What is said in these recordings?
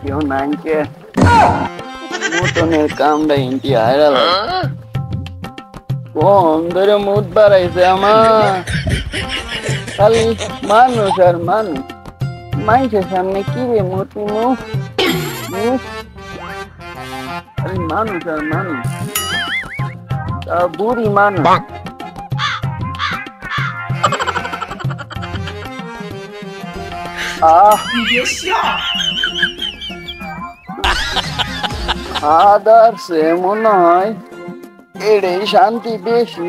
কেউ নাই কে মতনের কামটা ইন্টি হারাল কোন ধরে মুদ বাড়াইছে আমার খালি মানুষ আর মানুষ মানুষের সামনে কি রে মতি মুখ খালি মানুষ আর মানুষ তা বুড়ি মানুষ আদার সে মনে হয় এটাই শান্তি বেশি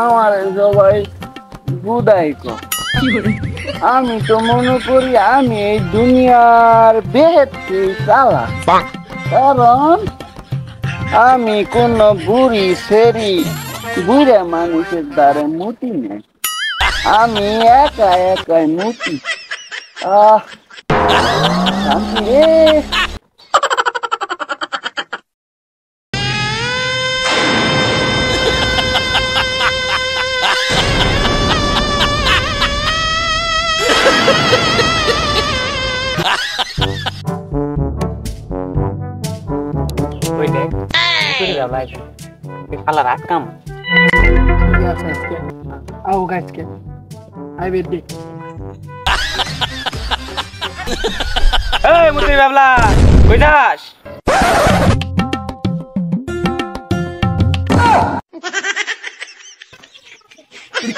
আমার সবাই বুদাই আমি তো মনে করি আমি এই দুনিয়ার বেহেতে চালা কারণ আমি কোন বুড়ি সেরি বুড়া মানুষের দ্বারা মুতি নেই আমি একা একাই মুতি শান্তি রে Kalau rakam, ya saya aku guys ke, ayo bedi. Hei Mutri Babla, kudas.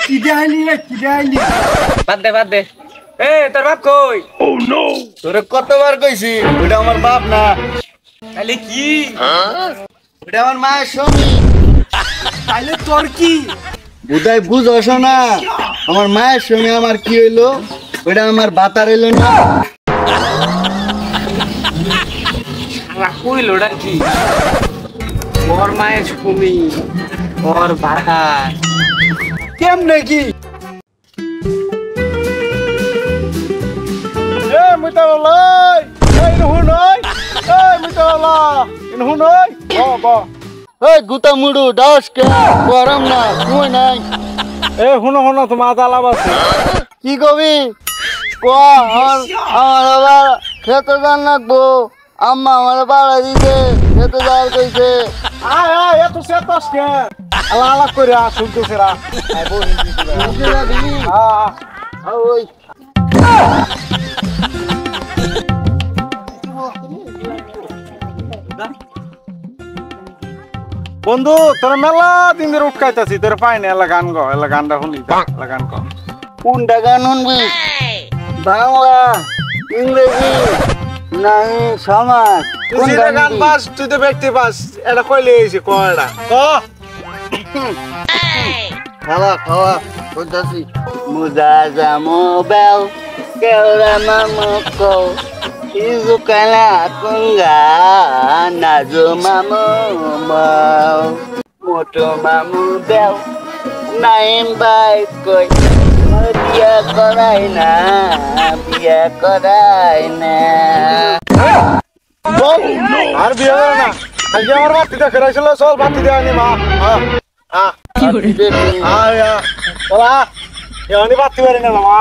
Kidali. Bad deh. Hei, terbab koi. Oh no. তোরে কতবার কইছি ওটা আমার বাপ না Kali ki? ওটা আমার মায়ের স্বামী Kali তোর কি? বুঝাই বুঝছ না আমার মায়ের সঙ্গে আমার কি হইলো ওটা আমার বাতার হইলো না কই লোডা কি? ওর মায়ের ভূমি ওর ভাতা কেমনে কি এ মুতালাই এই হুনই এই মুতালা হুনই বা এই গুতা মুড়ু দাস কে গরম না তুই নাই এ হুনো তোমার আলাপ আছে কি কবি ক আমার আবার খেতে যান লাগবো আম্মা আমার বাড়া দিতে খেতে যাওয়ার কইছে আয় এত সেতাস কে আলাপ করে শুনতেছে রা আয় বল বুঝতে যাবি ওই বন্ধু তোর মেলা দিন ধরে উঠকাইতাছি তোর পাইনি এলা গান গো এলা গানটা শুনি এলা গান কো কোনটা গান শুনবি বাংলা ইংরেজি নাই সমাজ তুই যে গান পাস তুই তো ব্যক্তি পাস এটা কইলে এসে কয়টা ক খাওয়া কইতাছি মুজা জামো বেল কেওরা মামুকো ইজু কালা কুঙ্গা নাজো মামু মাও মোটো মামু বেল নাইম বাই কই বিয়া করাই না আর বিয়ে করে না আজকে আমার বাতিটা খেলাইছিল চল বাতি দেয়নি মা বাতি পারি না মা